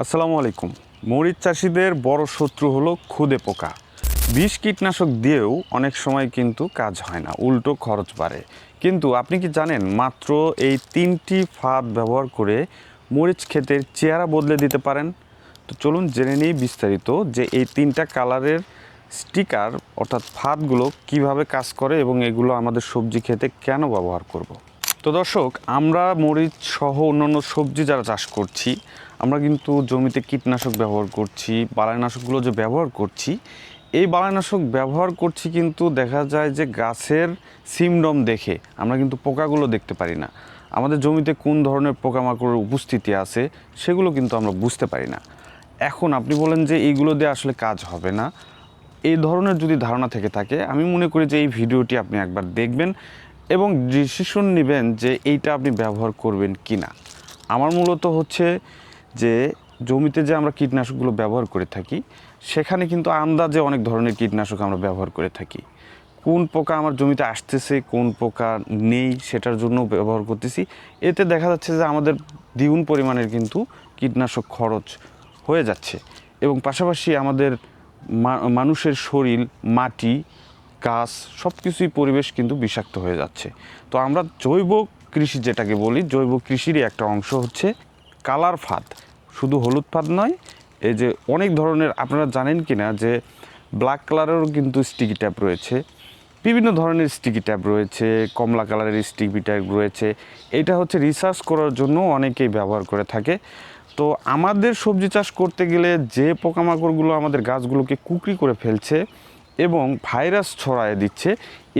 আসসালামু আলাইকুম। মরিচ চাষিদের বড় শত্রু হলো খুদে পোকা। বিষ কীটনাশক দিয়েও অনেক সময় কিন্তু কাজ হয় না, উল্টো খরচ বাড়ে। কিন্তু আপনি কি জানেন মাত্র এই 3টি ফাঁদ ব্যবহার করে মরিচ ক্ষেতের চেহারা বদলে দিতে পারেন? তো চলুন জেনে নিই বিস্তারিত যে এই 3টা কালারের স্টিকার অর্থাৎ ফাঁদগুলো কিভাবে কাজ করে এবং এগুলো আমাদের সবজি ক্ষেতে কেন ব্যবহার করব। তো দর্শক, আমরা মরিচ সহ অন্যান্য সবজি যারা চাষ করছি, আমরা কিন্তু জমিতে কীটনাশক ব্যবহার করছি, বালাইনাশকগুলো যে ব্যবহার করছি, এই বালাইনাশক ব্যবহার করছি কিন্তু দেখা যায় যে গাছের সিমডম দেখে আমরা কিন্তু পোকাগুলো দেখতে পারি না। আমাদের জমিতে কোন ধরনের পোকামাকড়ের উপস্থিতি আছে সেগুলো কিন্তু আমরা বুঝতে পারি না। এখন আপনি বলেন যে এইগুলো দিয়ে আসলে কাজ হবে না, এই ধরনের যদি ধারণা থেকে থাকে, আমি মনে করি যে এই ভিডিওটি আপনি একবার দেখবেন এবং ডিসিশন নেবেন যে এইটা আপনি ব্যবহার করবেন কি না। আমার মূলত হচ্ছে যে জমিতে যে আমরা কীটনাশকগুলো ব্যবহার করে থাকি, সেখানে কিন্তু আন্দাজে অনেক ধরনের কীটনাশক আমরা ব্যবহার করে থাকি। কোন পোকা আমার জমিতে আসতেছে, কোন পোকা নেই, সেটার জন্য ব্যবহার করতেছি। এতে দেখা যাচ্ছে যে আমাদের দ্বিগুণ পরিমাণের কিন্তু কীটনাশক খরচ হয়ে যাচ্ছে এবং পাশাপাশি আমাদের মানুষের শরীর, মাটি, গাছ সব কিছুই পরিবেশ কিন্তু বিষাক্ত হয়ে যাচ্ছে। তো আমরা জৈব কৃষি যেটাকে বলি, জৈব কৃষিরই একটা অংশ হচ্ছে কালার ফাঁদ। শুধু হলুদ ফাঁদ নয়, এই যে অনেক ধরনের, আপনারা জানেন কি না যে ব্ল্যাক কালারেরও কিন্তু স্টিকি ট্যাপ রয়েছে, বিভিন্ন ধরনের স্টিকি ট্যাপ রয়েছে, কমলা কালারের স্টিকি ট্যাপ রয়েছে। এটা হচ্ছে রিসার্চ করার জন্য অনেকেই ব্যবহার করে থাকে। তো আমাদের সবজি চাষ করতে গেলে যে পোকামাকড়গুলো আমাদের গাছগুলোকে কুকরি করে ফেলছে এবং ভাইরাস ছড়ায় দিচ্ছে,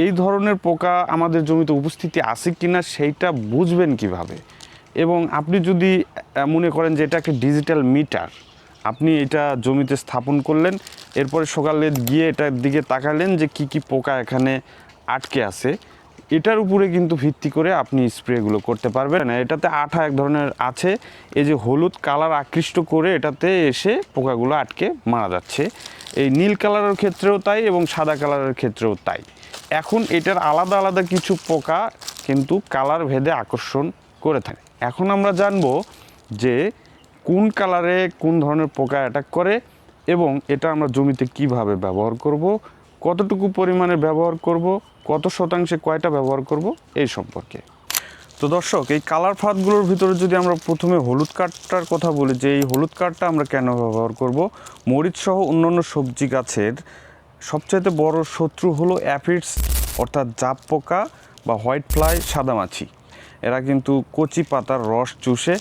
এই ধরনের পোকা আমাদের জমিতে উপস্থিতি আছে কি না সেইটা বুঝবেন কিভাবে? এবং আপনি যদি মনে করেন যে এটা একটা ডিজিটাল মিটার, আপনি এটা জমিতে স্থাপন করলেন, এরপরে সকালে গিয়ে এটার দিকে তাকালেন যে কি কি পোকা এখানে আটকে আছে, এটার উপরে কিন্তু ভিত্তি করে আপনি স্প্রেগুলো করতে পারবেন না। এটাতে আঠা এক ধরনের আছে, এই যে হলুদ কালার আকৃষ্ট করে এটাতে এসে পোকাগুলো আটকে মারা যাচ্ছে। এই নীল কালারের ক্ষেত্রেও তাই এবং সাদা কালারের ক্ষেত্রেও তাই। এখন এটার আলাদা আলাদা কিছু পোকা কিন্তু কালার ভেদে আকর্ষণ করে থাকে। এখন আমরা জানবো যে কোন কালারে কোন ধরনের পোকা অ্যাটাক করে এবং এটা আমরা জমিতে কিভাবে ব্যবহার করব, কতটুকু পরিমাণে ব্যবহার করব, কত শতাংশে কয়টা ব্যবহার করব, এই সম্পর্কে। তো দর্শক, এই কালার ফাঁদগুলোর ভিতরে যদি আমরা প্রথমে হলুদ কাঠটার কথা বলি, যে এই হলুদ কাঠটা আমরা কেন ব্যবহার করব, মরিচ সহ অন্যান্য সবজি গাছের সবচাইতে বড় শত্রু হলো অ্যাফিডস অর্থাৎ জাপ পোকা বা হোয়াইট ফ্লাই, সাদামাছি। এরা কিন্তু কচি পাতার রস চুষে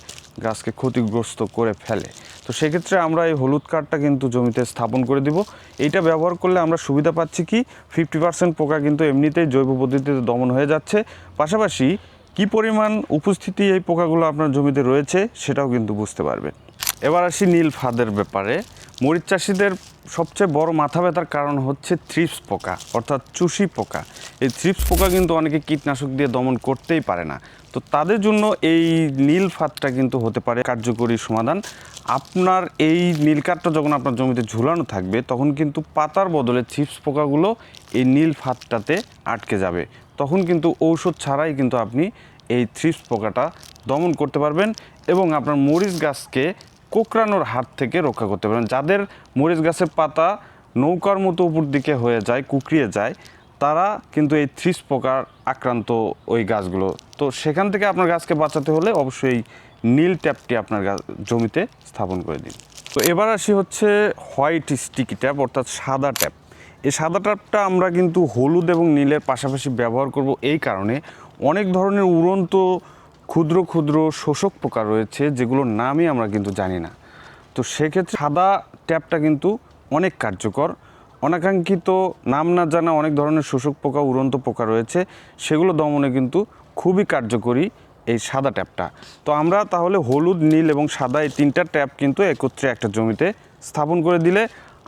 গাছকে ক্ষতিগ্রস্ত করে ফেলে। তো সেক্ষেত্রে আমরা এই হলুদ কাঠটা কিন্তু জমিতে স্থাপন করে দিব। এইটা ব্যবহার করলে আমরা সুবিধা পাচ্ছি কি, 50% পোকা কিন্তু এমনিতেই জৈব পদ্ধতিতে দমন হয়ে যাচ্ছে। পাশাপাশি কি পরিমাণ উপস্থিতি এই পোকাগুলো আপনার জমিতে রয়েছে সেটাও কিন্তু বুঝতে পারবেন। এবার আসি নীল ফাঁদের ব্যাপারে। মরিচ চাষিদের সবচেয়ে বড় মাথা ব্যথার কারণ হচ্ছে থ্রিপস পোকা অর্থাৎ চুষি পোকা। এই থ্রিপস পোকা কিন্তু অনেকে কীটনাশক দিয়ে দমন করতেই পারে না। তো তাদের জন্য এই নীল ফাঁদটা কিন্তু হতে পারে কার্যকরী সমাধান। আপনার এই নীল কাঠটা যখন আপনার জমিতে ঝুলানো থাকবে, তখন কিন্তু পাতার বদলে থ্রিপস পোকাগুলো এই নীল ফাঁদটাতে আটকে যাবে। তখন কিন্তু ঔষধ ছাড়াই কিন্তু আপনি এই থ্রিপস পোকাটা দমন করতে পারবেন এবং আপনার মরিচ গাছকে কোঁকড়ানোর হাত থেকে রক্ষা করতে পারবেন। যাদের মরিচ গাছের পাতা নৌকার মতো উপর দিকে হয়ে যায়, কুকড়িয়ে যায়, তারা কিন্তু এই থ্রিপস পোকার আক্রান্ত ওই গাছগুলো। তো সেখান থেকে আপনার গাছকে বাঁচাতে হলে অবশ্যই নীল ট্যাপটি আপনার জমিতে স্থাপন করে দিন। তো এবার আসি হচ্ছে হোয়াইট স্টিকি ট্যাপ অর্থাৎ সাদা ট্যাপ। এই সাদা ট্যাপটা আমরা কিন্তু হলুদ এবং নীলের পাশাপাশি ব্যবহার করব এই কারণে, অনেক ধরনের উড়ন্ত ক্ষুদ্র ক্ষুদ্র শোষক পোকা রয়েছে যেগুলোর নামই আমরা কিন্তু জানি না। তো সেক্ষেত্রে সাদা ট্যাপটা কিন্তু অনেক কার্যকর। অনাকাঙ্ক্ষিত নাম না জানা অনেক ধরনের শোষক পোকা, উড়ন্ত পোকা রয়েছে, সেগুলো দমনে কিন্তু খুবই কার্যকরী এই সাদা ট্যাপটা। তো আমরা তাহলে হলুদ, নীল এবং সাদা এই 3টা ট্যাপ কিন্তু একত্রে একটা জমিতে স্থাপন করে দিলে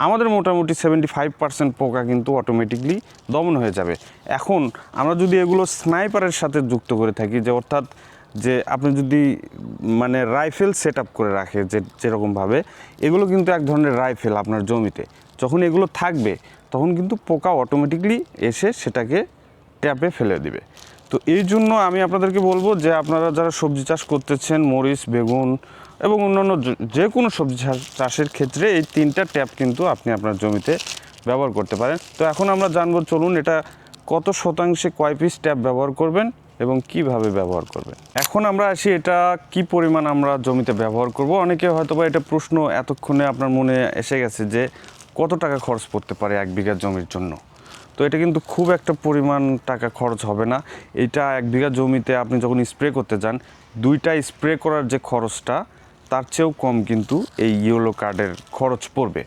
আমাদের মোটামুটি 75% পোকা কিন্তু অটোমেটিকলি দমন হয়ে যাবে। এখন আমরা যদি এগুলো স্নাইপারের সাথে যুক্ত করে থাকি, যে অর্থাৎ যে আপনি যদি মানে রাইফেল সেট আপ করে রাখে যেরকমভাবে, এগুলো কিন্তু এক ধরনের রাইফেল আপনার জমিতে যখন এগুলো থাকবে, তখন কিন্তু পোকা অটোমেটিকলি এসে সেটাকে ট্যাপে ফেলে দিবে। তো এই জন্য আমি আপনাদেরকে বলবো যে আপনারা যারা সবজি চাষ করতেছেন, মরিচ, বেগুন, এবং অন্যান্য যে কোনো সবজি চাষের ক্ষেত্রে এই 3টা ট্যাপ কিন্তু আপনি আপনার জমিতে ব্যবহার করতে পারেন। তো এখন আমরা জানবো, চলুন এটা কত শতাংশে কয় পিস ট্যাপ ব্যবহার করবেন এবং কিভাবে ব্যবহার করবেন। এখন আমরা আসি এটা কি পরিমাণ আমরা জমিতে ব্যবহার করব। অনেকে হয়তো বা এটা প্রশ্ন এতক্ষণে আপনার মনে এসে গেছে যে কত টাকা খরচ পড়তে পারে 1 বিঘা জমির জন্য। তো এটা কিন্তু খুব একটা পরিমাণ টাকা খরচ হবে না। এটা 1 বিঘা জমিতে আপনি যখন স্প্রে করতে যান, 2টা স্প্রে করার যে খরচটা তার চেয়েও কম কিন্তু এই ইয়েলো কার্ডের খরচ পড়বে।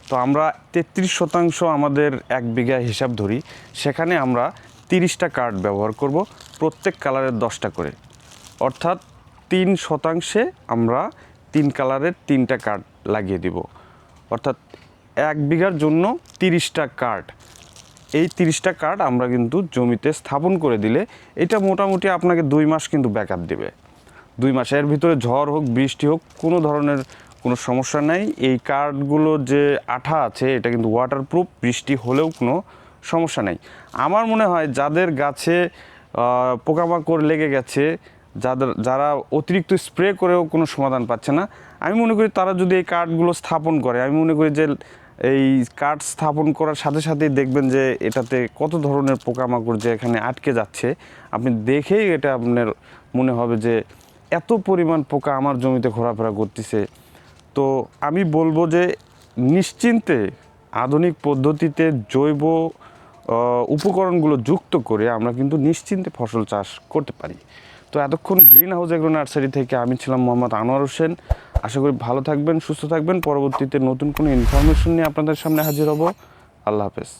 তো আমরা 33% আমাদের 1 বিঘা হিসাব ধরি, সেখানে আমরা 30টা কার্ড ব্যবহার করব, প্রত্যেক কালারের 10টা করে, অর্থাৎ 3% আমরা 3 কালারের 3টা কার্ড লাগিয়ে দিব, অর্থাৎ 1 বিঘার জন্য 30টা কার্ড। এই 30টা কার্ড আমরা কিন্তু জমিতে স্থাপন করে দিলে এটা মোটামুটি আপনাকে 2 মাস কিন্তু ব্যাকআপ দেবে। 2 মাস, এর ভিতরে ঝড় হোক বৃষ্টি হোক কোনো ধরনের কোনো সমস্যা নাই। এই কার্ডগুলো যে আঠা আছে এটা কিন্তু ওয়াটারপ্রুফ, বৃষ্টি হলেও কোনো সমস্যা নাই। আমার মনে হয় যাদের গাছে পোকামাকড় লেগে গেছে, যারা অতিরিক্ত স্প্রে করেও কোনো সমাধান পাচ্ছে না, আমি মনে করি তারা যদি এই কার্ডগুলো স্থাপন করে, আমি মনে করি যে এই কার্ড স্থাপন করার সাথে সাথেই দেখবেন যে এটাতে কত ধরনের পোকামাকড় যে এখানে আটকে যাচ্ছে, আপনি দেখেই এটা আপনার মনে হবে যে এত পরিমাণ পোকা আমার জমিতে ঘোরাফেরা করতেছে। তো আমি বলবো যে নিশ্চিন্তে আধুনিক পদ্ধতিতে জৈব উপকরণগুলো যুক্ত করে আমরা কিন্তু নিশ্চিন্তে ফসল চাষ করতে পারি। তো এতক্ষণ গ্রিন হাউস এগ্রো নার্সারি থেকে আমি ছিলাম মোহাম্মদ আনোয়ার হোসেন। আশা করি ভালো থাকবেন, সুস্থ থাকবেন। পরবর্তীতে নতুন কোনো ইনফরমেশন নিয়ে আপনাদের সামনে হাজির হব। আল্লাহ হাফেজ।